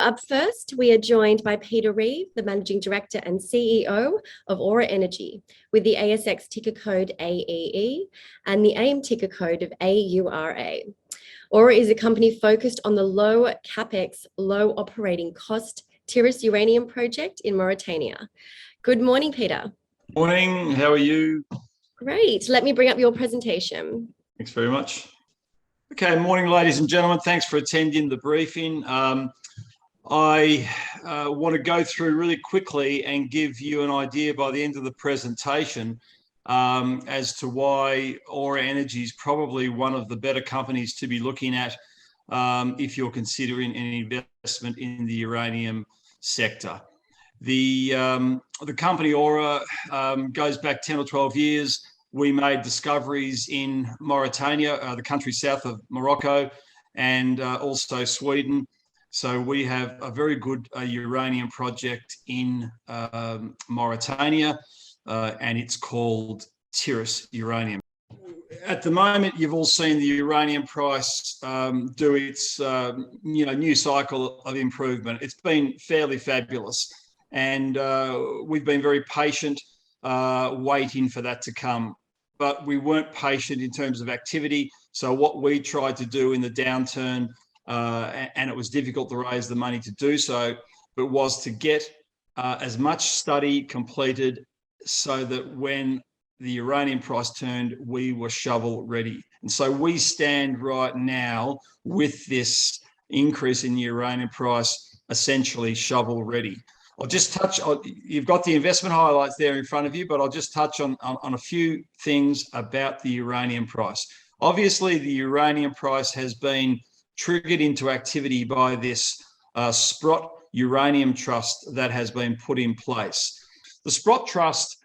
Up first, we are joined by Peter Reeve, the Managing Director and CEO of Aura Energy, with the ASX ticker code AEE and the AIM ticker code of AURA. Aura is a company focused on the low Capex, low operating cost Tiris Uranium Project in Mauritania. Good morning, Peter. Morning, how are you? Great. Let me bring up your presentation. Thanks very much. Okay, morning, ladies and gentlemen. Thanks for attending the briefing. I want to go through really quickly and give you an idea by the end of the presentation as to why Aura Energy is probably one of the better companies to be looking at if you're considering an investment in the uranium sector. The company Aura goes back 10 or 12 years. We made discoveries in Mauritania, the country south of Morocco, and also Sweden. So we have a very good uranium project in Mauritania, and it's called Tiris Uranium. At the moment, you've all seen the uranium price do its new cycle of improvement. It's been fairly fabulous, and we've been very patient waiting for that to come. But we weren't patient in terms of activity. So what we tried to do in the downturn, and it was difficult to raise the money to do so, but was to get as much study completed so that when the uranium price turned, we were shovel ready. And so we stand right now with this increase in the uranium price essentially shovel ready. I'll just touch on, you've got the investment highlights there in front of you, but I'll just touch on a few things about the uranium price. Obviously, the uranium price has been triggered into activity by this Sprott Uranium Trust that has been put in place. The Sprott Trust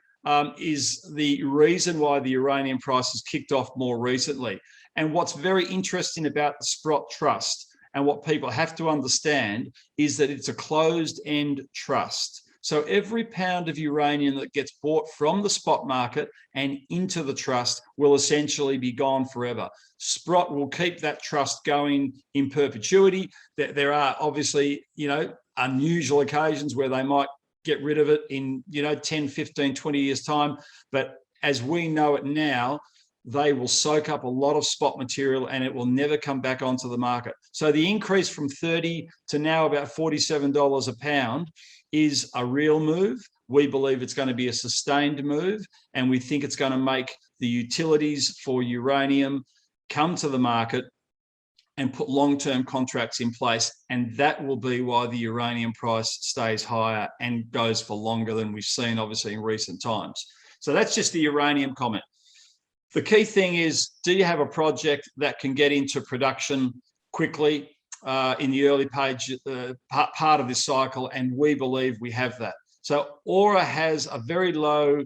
is the reason why the uranium price has kicked off more recently. And what's very interesting about the Sprott Trust, and what people have to understand, is that it's a closed-end trust. So every pound of uranium that gets bought from the spot market and into the trust will essentially be gone forever. Sprott will keep that trust going in perpetuity. There are obviously, unusual occasions where they might get rid of it in, 10, 15, 20 years' time. But as we know it now, they will soak up a lot of spot material and it will never come back onto the market. So the increase from $30 to now about $47 a pound is a real move. We believe it's going to be a sustained move, and we think it's going to make the utilities for uranium come to the market and put long-term contracts in place. And that will be why the uranium price stays higher and goes for longer than we've seen, obviously, in recent times. So that's just the uranium comment. The key thing is, do you have a project that can get into production quickly in the early part of this cycle? And we believe we have that. So Aura has a very low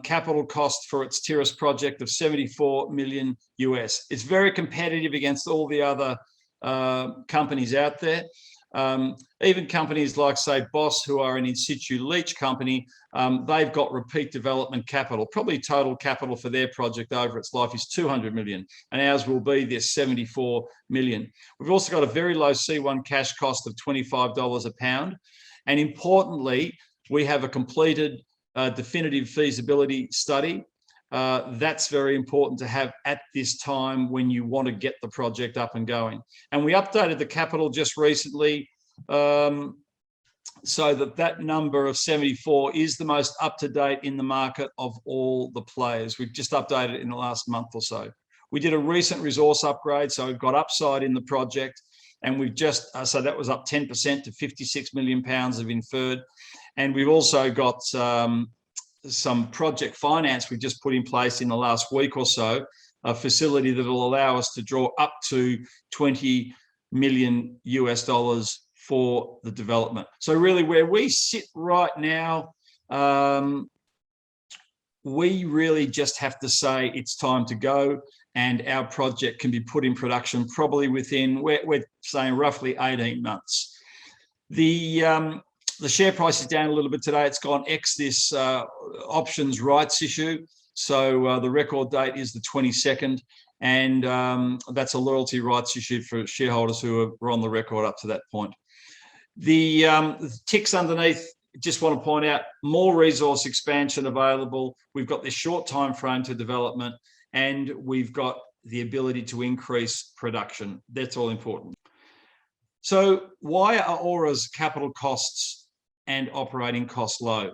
capital cost for its Tiris project of $74 million US. It's very competitive against all the other companies out there. Even companies like, say, Boss, who are an in situ leach company, they've got repeat development capital. Probably total capital for their project over its life is $200 million, and ours will be this $74 million. We've also got a very low C1 cash cost of $25 a pound. And importantly, we have a completed definitive feasibility study. That's very important to have at this time when you want to get the project up and going. And we updated the capital just recently so that number of 74 is the most up-to-date in the market of all the players. We've just updated it in the last month or so. We did a recent resource upgrade, so we've got upside in the project, and we've just, so that was up 10% to 56 million pounds of inferred. And we've also got some project finance we've just put in place in the last week or so, a facility that will allow us to draw up to $20 million US for the development. So really where we sit right now, we really just have to say it's time to go, and our project can be put in production probably within, we're saying roughly 18 months. The share price is down a little bit today. It's gone ex this options rights issue. So the record date is the 22nd, and that's a loyalty rights issue for shareholders who were on the record up to that point. The ticks underneath, just want to point out more resource expansion available. We've got this short time frame to development, and we've got the ability to increase production. That's all important. So why are Aura's capital costs and operating costs low?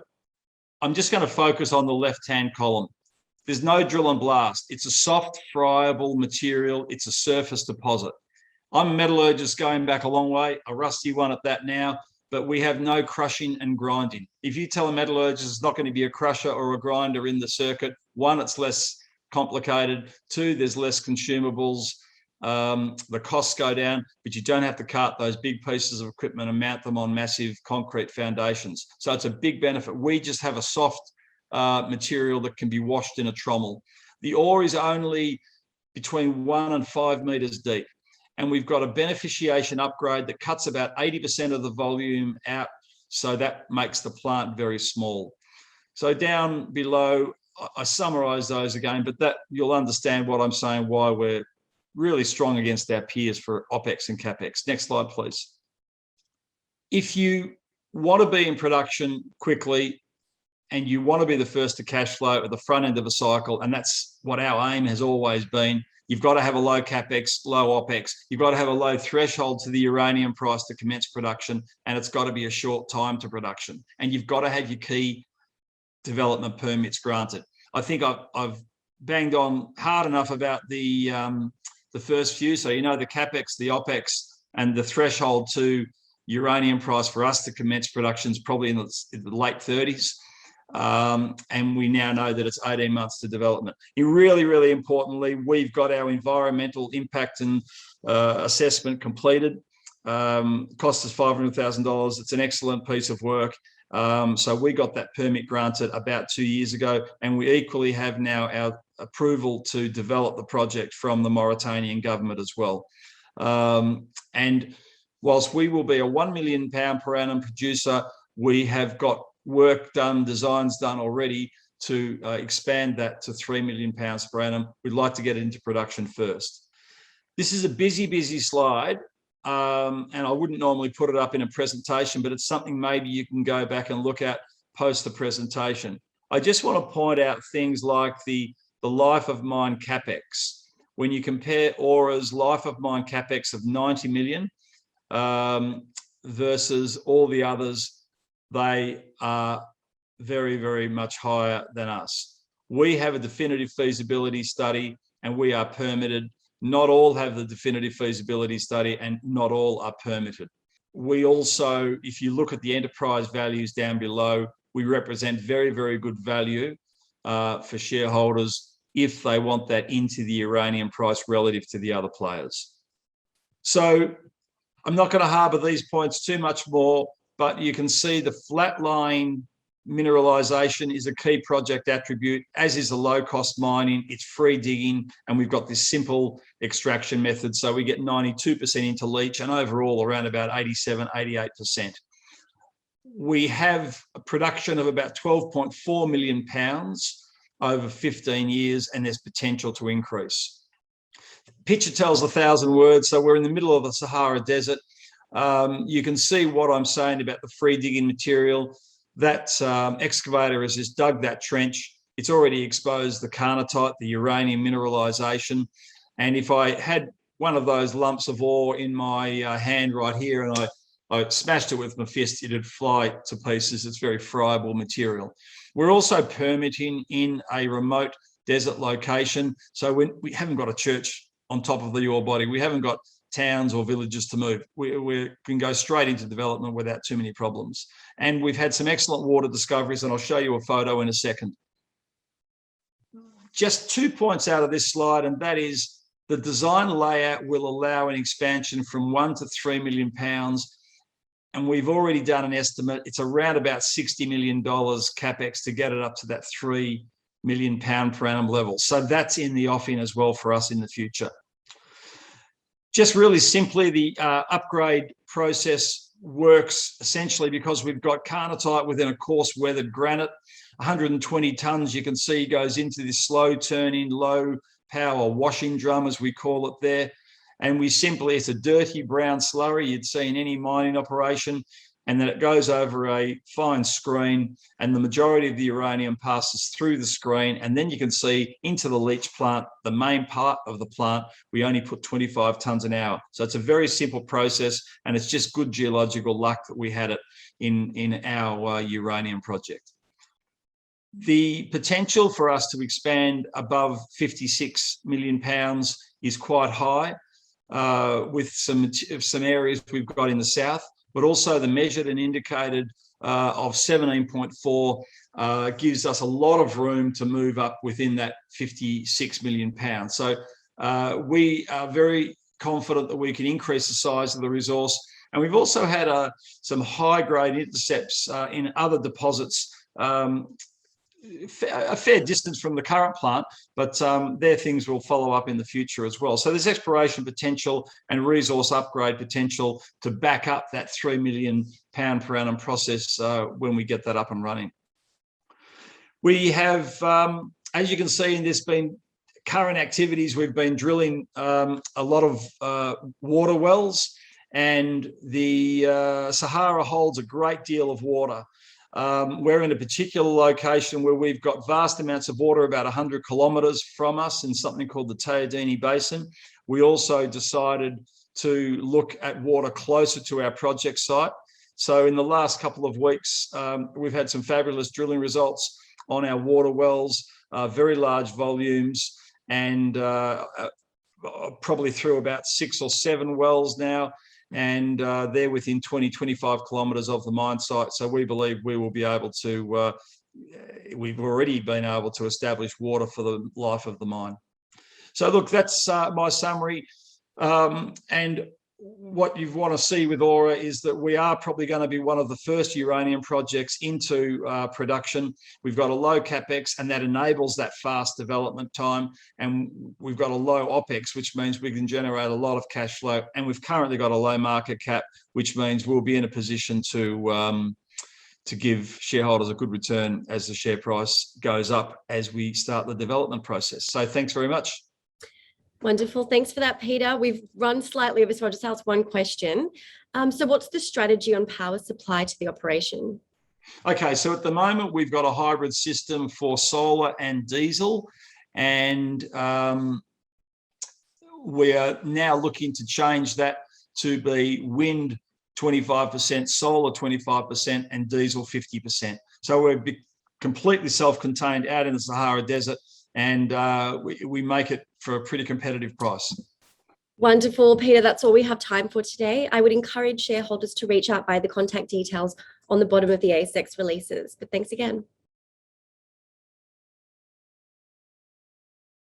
I'm just going to focus on the left-hand column. There's no drill and blast. It's a soft, friable material. It's a surface deposit. I'm a metallurgist going back a long way, a rusty one at that now, but we have no crushing and grinding. If you tell a metallurgist it's not going to be a crusher or a grinder in the circuit, one, it's less complicated. Two, there's less consumables. The costs go down, but you don't have to cart those big pieces of equipment and mount them on massive concrete foundations. So it's a big benefit. We just have a soft material that can be washed in a trommel. The ore is only between 1 and 5 meters deep. And we've got a beneficiation upgrade that cuts about 80% of the volume out. So that makes the plant very small. So down below, I summarize those again, but that you'll understand what I'm saying, why we're really strong against our peers for OPEX and CAPEX. Next slide, please. If you want to be in production quickly and you want to be the first to cash flow at the front end of a cycle, and that's what our aim has always been, you've got to have a low CAPEX, low OPEX. You've got to have a low threshold to the uranium price to commence production, and it's got to be a short time to production. And you've got to have your key development permits granted. I think I've banged on hard enough about the first few. So, you know, the CAPEX, the OPEX, and the threshold to uranium price for us to commence production is probably in the late 30s. And we now know that it's 18 months to development. And really, really importantly, we've got our environmental impact and assessment completed. Cost us $500,000. It's an excellent piece of work. So we got that permit granted about 2 years ago, and we equally have now our approval to develop the project from the Mauritanian government as well. And whilst we will be a 1 million pound per annum producer, we have got work done, designs done already to expand that to 3 million pounds per annum. We'd like to get it into production first. This is a busy slide, and I wouldn't normally put it up in a presentation, but it's something maybe you can go back and look at post the presentation. I just want to point out things like the life of mine CAPEX. When you compare Aura's life of mine CAPEX of 90 million versus all the others, they are very, very much higher than us. We have a definitive feasibility study and we are permitted. Not all have the definitive feasibility study and not all are permitted. We also, if you look at the enterprise values down below, we represent very, very good value for shareholders if they want that into the uranium price relative to the other players. So I'm not going to harbour these points too much more, but you can see the flat-lying mineralisation is a key project attribute, as is the low-cost mining. It's free digging, and we've got this simple extraction method. So we get 92% into leach and overall around about 87, 88%. We have a production of about 12.4 million pounds over 15 years, and there's potential to increase. Picture tells 1,000 words. So we're in the middle of the Sahara Desert. You can see what I'm saying about the free digging material. That excavator has just dug that trench. It's already exposed the carnotite, the uranium mineralization. And if I had one of those lumps of ore in my hand right here and I smashed it with my fist, it'd fly to pieces. It's very friable material. We're also permitting in a remote desert location. So we haven't got a church on top of the ore body. We haven't got towns or villages to move. We can go straight into development without too many problems. And we've had some excellent water discoveries, and I'll show you a photo in a second. Just 2 points out of this slide, and that is the design layout will allow an expansion from 1 to 3 million pounds. And we've already done an estimate. It's around about $60 million CAPEX to get it up to that 3 million pound per annum level. So that's in the offing as well for us in the future. Just really simply, the upgrade process works essentially because we've got carnotite within a coarse weathered granite. 120 tonnes, you can see, goes into this slow turning, low power washing drum, as we call it there. And it's a dirty brown slurry you'd see in any mining operation. And then it goes over a fine screen, and the majority of the uranium passes through the screen. And then you can see into the leach plant, the main part of the plant, we only put 25 tonnes an hour. So it's a very simple process, and it's just good geological luck that we had it in our uranium project. The potential for us to expand above 56 million pounds is quite high, with some areas we've got in the south, but also the measured and indicated of 17.4 gives us a lot of room to move up within that 56 million pounds. So we are very confident that we can increase the size of the resource. And we've also had some high-grade intercepts in other deposits, a fair distance from the current plant, but their things will follow up in the future as well. So there's exploration potential and resource upgrade potential to back up that 3 million pound per annum process when we get that up and running. We have, as you can see, in this been current activities, we've been drilling a lot of water wells, and the Sahara holds a great deal of water. We're in a particular location where we've got vast amounts of water, about 100 kilometres from us, in something called the Teodini Basin. We also decided to look at water closer to our project site. So in the last couple of weeks, we've had some fabulous drilling results on our water wells, very large volumes, and probably through about 6 or 7 wells now. And they're within 20, 25 kilometres of the mine site. So we believe we will be able to, we've already been able to establish water for the life of the mine. So look, that's my summary. And what you want to see with Aura is that we are probably going to be one of the first uranium projects into production. We've got a low Capex, and that enables that fast development time. And we've got a low OPEX, which means we can generate a lot of cash flow. And we've currently got a low market cap, which means we'll be in a position to give shareholders a good return as the share price goes up as we start the development process. So thanks very much. Wonderful. Thanks for that, Peter. We've run slightly over, so I'll just ask one question. So what's the strategy on power supply to the operation? Okay, so at the moment, we've got a hybrid system for solar and diesel, and we are now looking to change that to be wind 25%, solar 25%, and diesel 50%. So we're completely self-contained out in the Sahara Desert, and we make it for a pretty competitive price. Wonderful, Peter. That's all we have time for today. I would encourage shareholders to reach out by the contact details on the bottom of the ASX releases. But thanks again.